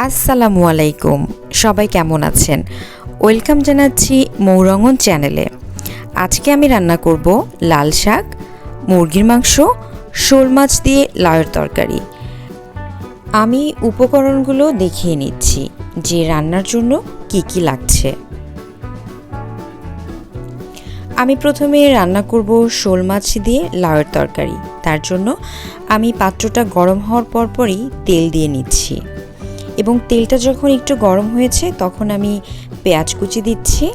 আসসালামু আলাইকুম, সবাই কেমন আছেন? ওয়েলকাম জানাচ্ছি মৌরঙন চ্যানেলে। আজকে আমি রান্না করব লাল শাক, মুরগির মাংস, শোল মাছ দিয়ে লাউয়ের তরকারি। আমি উপকরণগুলো দেখিয়ে নিচ্ছি যে রান্নার জন্য কি কি লাগছে। আমি প্রথমে রান্না করব শোল মাছ দিয়ে লাউয়ের তরকারি। তার জন্য আমি পাত্রটা গরম হওয়ার পরই তেল দিয়ে নিচ্ছি এবং তেলটা যখন একটু গরম হয়েছে তখন আমি পেঁয়াজ কুচি দিচ্ছি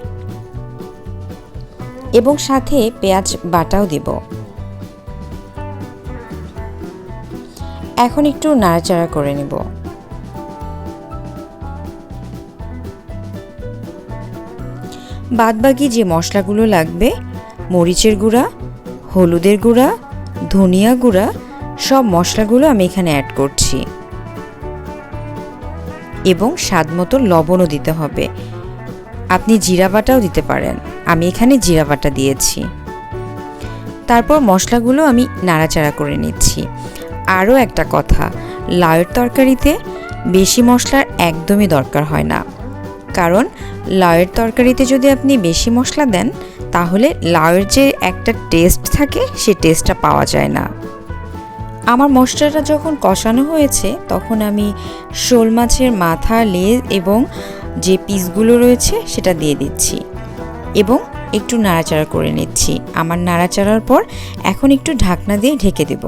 এবং সাথে পেঁয়াজ বাটাও দেব। এখন একটু নাড়াচাড়া করে নেব। বাদবাকি যে মশলাগুলো লাগবে, মরিচের গুঁড়া, হলুদের গুঁড়া, ধনিয়া গুঁড়া, সব মশলাগুলো আমি এখানে অ্যাড করছি এবং স্বাদ মতো লবণও দিতে হবে। আপনি জিরা বাটাও দিতে পারেন, আমি এখানে জিরা বাটা দিয়েছি। তারপর মশলাগুলো আমি নাড়াচাড়া করে নিচ্ছি। আরও একটা কথা, লাউয়ের তরকারিতে বেশি মশলার একদমই দরকার হয় না, কারণ লাউয়ের তরকারিতে যদি আপনি বেশি মশলা দেন তাহলে লাউয়ের যে একটা টেস্ট থাকে সে টেস্টটা পাওয়া যায় না। আমার মশলাটা যখন কষানো হয়েছে তখন আমি শোল মাছের মাথা, লেজ এবং যে পিসগুলো রয়েছে সেটা দিয়ে দিচ্ছি এবং একটু নাড়াচাড়া করে নিচ্ছি। আমার নাড়াচাড়ার পর এখন একটু ঢাকনা দিয়ে ঢেকে দেব।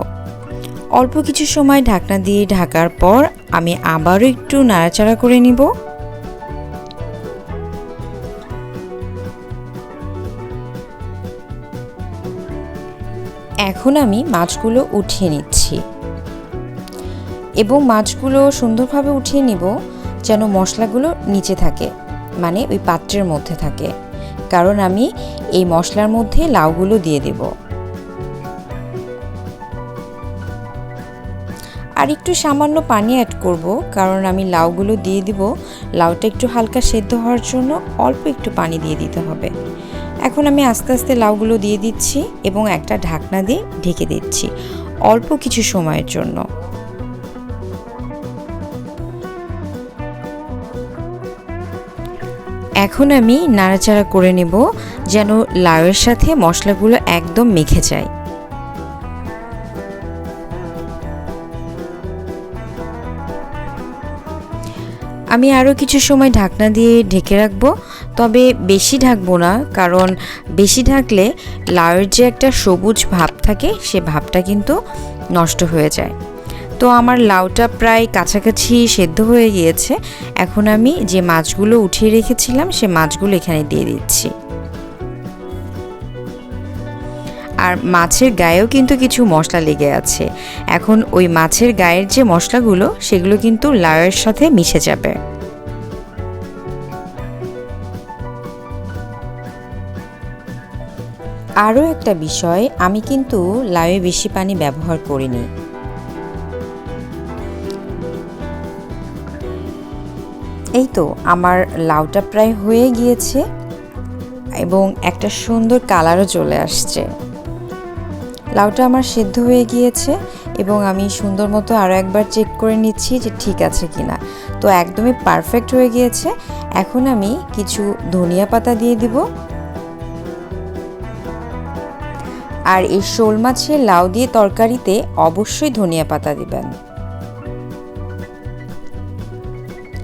অল্প কিছু সময় ঢাকনা দিয়ে ঢাকার পর আমি আবারও একটু নাড়াচাড়া করে নিব। এখন আমি মাছগুলো উঠিয়ে নিচ্ছি এবং মাছগুলো সুন্দরভাবে উঠিয়ে নিব যেন মশলাগুলো নিচে থাকে, মানে ওই পাত্রের মধ্যে থাকে, কারণ আমি এই মশলার মধ্যে লাউগুলো দিয়ে দেব। আর একটু সামান্য পানি অ্যাড করব, কারণ আমি লাউগুলো দিয়ে দিব। লাউটা একটু হালকা সেদ্ধ হওয়ার জন্য অল্প একটু পানি দিয়ে দিতে হবে। এখন আমি আস্তে আস্তে লাউগুলো দিয়ে দিচ্ছি এবং একটা ঢাকনা দিয়ে ঢেকে দিচ্ছি অল্প কিছু সময়ের জন্য। এখন আমি নাড়াচাড়া করে নেব যেন লাউয়ের সাথে মশলাগুলো একদম মেখে যায়। আমি আরও কিছু সময় ঢাকনা দিয়ে ঢেকে রাখবো, তবে বেশি ঢাকবো না, কারণ বেশি ঢাকলে লাউয়ের যে একটা সবুজ ভাব থাকে সে ভাবটা কিন্তু নষ্ট হয়ে যায়। তো আমার লাউটা প্রায় কাছাকাছি সেদ্ধ হয়ে গিয়েছে। এখন আমি যে মাছগুলো উঠিয়ে রেখেছিলাম সে মাছগুলো এখানে দিয়ে দিচ্ছি। আর মাছের গায়েও কিন্তু কিছু মশলা লেগে আছে। এখন ওই মাছের গায়ের যে মশলাগুলো সেগুলো কিন্তু লাউয়ের সাথে মিশে যাবে। আরও একটা বিষয়, আমি কিন্তু লাউয়ে বেশি পানি ব্যবহার করিনি। এই তো আমার লাউটা প্রায় হয়ে গিয়েছে এবং একটা সুন্দর কালারও চলে আসছে। লাউটা আমার সেদ্ধ হয়ে গিয়েছে এবং আমি সুন্দর মতো আরও একবার চেক করে নিচ্ছি যে ঠিক আছে কিনা। তো একদমই পারফেক্ট হয়ে গিয়েছে। এখন আমি কিছু ধনিয়া পাতা দিয়ে দিব। আর এই শোল মাছের লাউ দিয়ে তরকারিতে অবশ্যই ধনিয়া পাতা দিবেন,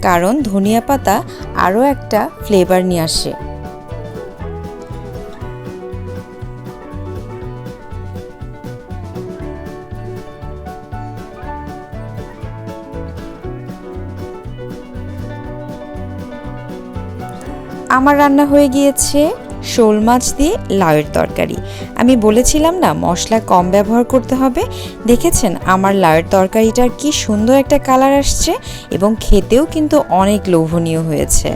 কারণ ধনিয়া পাতা আরও একটা ফ্লেভার নিয়ে আসে। আমার রান্না হয়ে গিয়েছে শোল মাছ দিয়ে লাউয়ের তরকারি। আমি বলেছিলাম না মশলা কম ব্যবহার করতে হবে। দেখেছেন আমার লাউয়ের তরকারিটার কি সুন্দর একটা কালার আসছে এবং খেতেও কিন্তু অনেক লোভনীয় হয়েছে।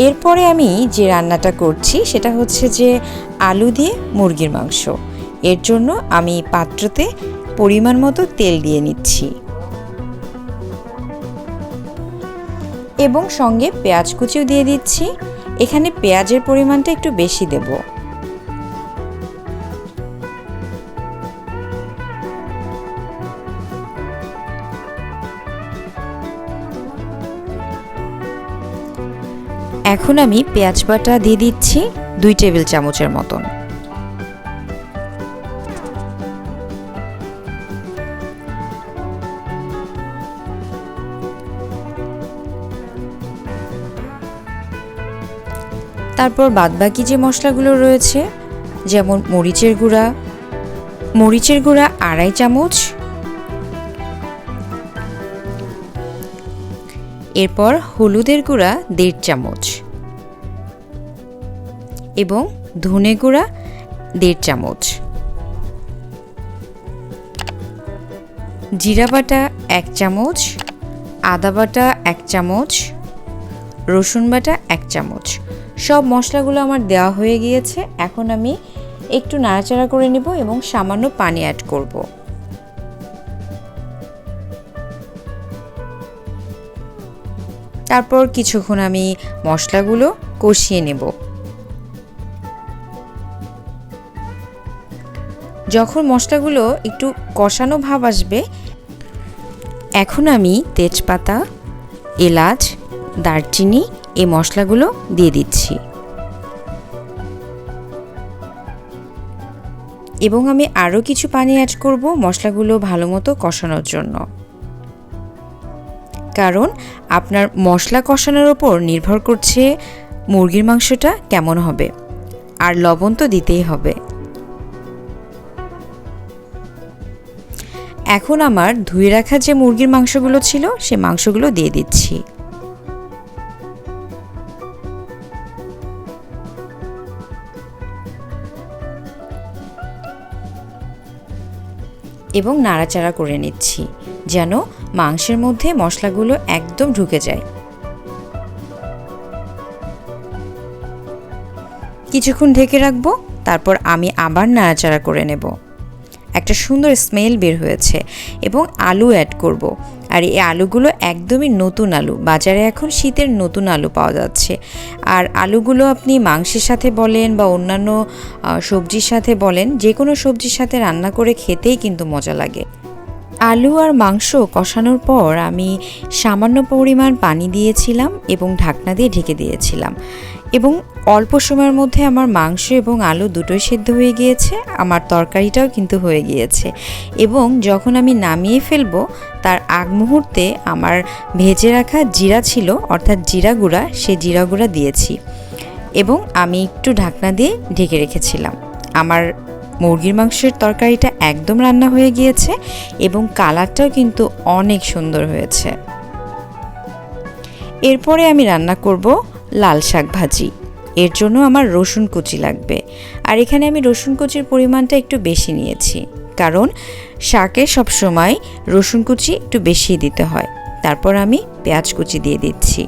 এরপরে আমি যে রান্নাটা করছি সেটা হচ্ছে যে আলু দিয়ে মুরগির মাংস। এর জন্য আমি পাত্রতে পরিমাণ মতো তেল দিয়ে নিচ্ছি এবং সঙ্গে পেঁয়াজ কুচিও দিয়ে দিচ্ছি। এখানে পেঁয়াজের পরিমাণটা একটু বেশি দেব। এখন আমি পেঁয়াজ বাটা দিয়ে দিচ্ছি 2 টেবিল চামচের মতন। তারপর বাদবাকি যে মশলাগুলো রয়েছে, যেমন মরিচের গুঁড়া 2.5 চামচ, এরপর হলুদের গুঁড়া 1.5 চামচ এবং ধনে গুঁড়া 1.5 চামচ, জিরা বাটা 1 চামচ, আদা বাটা 1 চামচ, রসুন বাটা 1 চামচ। সব মশলাগুলো আমার দেওয়া হয়ে গিয়েছে। এখন আমি একটু নাড়াচাড়া করে নেব এবং সামান্য পানি অ্যাড করব। তারপর কিছুক্ষণ আমি মশলাগুলো কষিয়ে নেব। যখন মশলাগুলো একটু কষানো ভাব আসবে, এখন আমি তেজপাতা, এলাচ, দারচিনি এই মশলাগুলো দিয়ে দিচ্ছি এবং আমি আরও কিছু পানি অ্যাড করব মশলাগুলো ভালো মতো কষানোর জন্য। কারণ আপনার মশলা কষানোর ওপর নির্ভর করছে মুরগির মাংসটা কেমন হবে, আর লবণ তো দিতেই হবে। এখন আমার ধুয়ে রাখা যে মুরগির মাংসগুলো ছিল সে মাংসগুলো দিয়ে দিচ্ছি এবং নাড়াচাড়া করে নিচ্ছি যেন মাংসের মধ্যে মশলাগুলো একদম ঢুকে যায়। কিছুক্ষণ ঢেকে রাখবো, তারপর আমি আবার নাড়াচাড়া করে নেব। একটা সুন্দর স্মেল বের হয়েছে এবং আলু অ্যাড করব। আর এই আলুগুলো একদমই নতুন আলু, বাজারে এখন শীতের নতুন আলু পাওয়া যাচ্ছে। আর আলুগুলো আপনি মাংসের সাথে বলেন বা অন্যান্য সবজির সাথে বলেন, যে কোনো সবজির সাথে রান্না করে খেতেই কিন্তু মজা লাগে। আলু আর মাংস কষানোর পর আমি সামান্য পরিমাণ পানি দিয়েছিলাম এবং ঢাকনা দিয়ে ঢেকে দিয়েছিলাম এবং অল্প সময়ের মধ্যে আমার মাংস এবং আলু দুটোই সেদ্ধ হয়ে গিয়েছে, আমার তরকারিটাও কিন্তু হয়ে গিয়েছে। এবং যখন আমি নামিয়ে ফেলবো তার আগ মুহূর্তে আমার ভেজে রাখা জিরা ছিল, অর্থাৎ জিরা গুঁড়া, সে জিরা গুঁড়া দিয়েছি এবং আমি একটু ঢাকনা দিয়ে ঢেকে রেখেছিলাম। আমার মুরগির মাংসের তরকারিটা একদম রান্না হয়ে গিয়েছে এবং কালারটাও কিন্তু অনেক সুন্দর হয়েছে। এরপরে আমি রান্না করব লাল শাক ভাজি। এর জন্য আমার রসুন কুচি লাগবে, আর এখানে আমি রসুন কুচির পরিমাণটা একটু বেশি নিয়েছি, কারণ শাকে সবসময় রসুন কুচি একটু বেশি দিতে হয়। তারপর আমি পেঁয়াজ কুচি দিয়ে দিচ্ছি।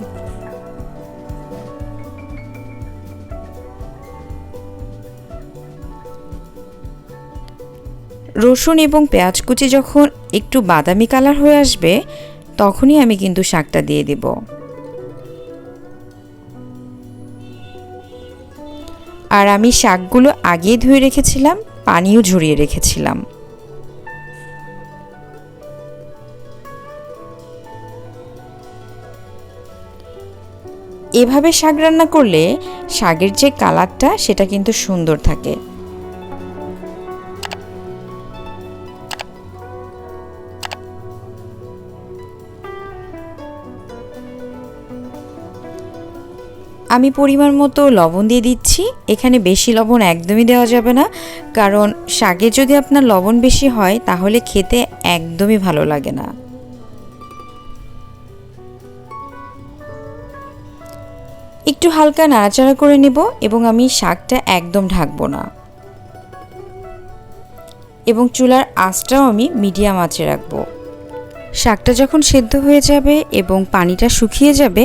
রসুন এবং পেঁয়াজ কুচি যখন একটু বাদামি কালার হয়ে আসবে তখনই আমি কিন্তু শাকটা দিয়ে দেব। আর আমি শাকগুলো আগেই ধুয়ে রেখেছিলাম, পানিও ঝরিয়ে রেখেছিলাম। এভাবে শাক রান্না করলে শাকের যে কালারটা সেটা কিন্তু সুন্দর থাকে। আমি পরিমাণ মতো লবণ দিয়ে দিচ্ছি। এখানে বেশি লবণ একদমই দেওয়া যাবে না, কারণ শাকে যদি আপনার লবণ বেশি হয় তাহলে খেতে একদমই ভালো লাগে না। একটু হালকা নাড়াচাড়া করে নেব এবং আমি শাকটা একদম ঢাকবো না এবং চুলার আঁচটাও আমি মিডিয়াম আঁচে রাখবো। শাকটা যখন সেদ্ধ হয়ে যাবে এবং পানিটা শুকিয়ে যাবে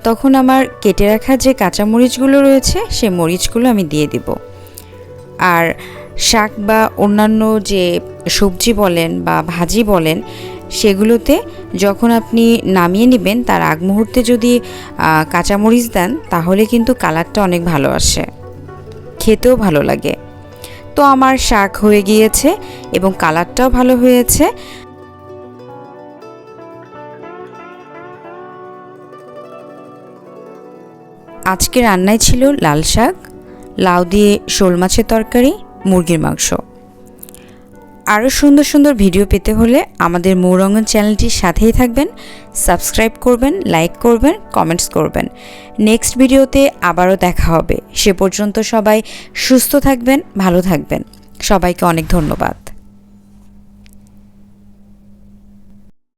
তখন আমার কেটে রাখা যে কাঁচা মরিচগুলো রয়েছে সে মরিচগুলো আমি দিয়ে দেব। আর শাক বা অন্যান্য যে সবজি বলেন বা ভাজি বলেন সেগুলোতে যখন আপনি নামিয়ে নেবেন তার আগ মুহূর্তে যদি কাঁচামরিচ দেন তাহলে কিন্তু কালারটা অনেক ভালো আসে, খেতেও ভালো লাগে। তো আমার শাক হয়ে গিয়েছে এবং কালারটাও ভালো হয়েছে। আজকে রান্নায় ছিল লাল শাক, লাউ দিয়ে শোল মাছের তরকারি, মুরগির মাংস। আরও সুন্দর সুন্দর ভিডিও পেতে হলে আমাদের মৌরঙ্গন চ্যানেলটির সাথেই থাকবেন, সাবস্ক্রাইব করবেন, লাইক করবেন, কমেন্টস করবেন। নেক্সট ভিডিওতে আবারও দেখা হবে। সে পর্যন্ত সবাই সুস্থ থাকবেন, ভালো থাকবেন। সবাইকে অনেক ধন্যবাদ।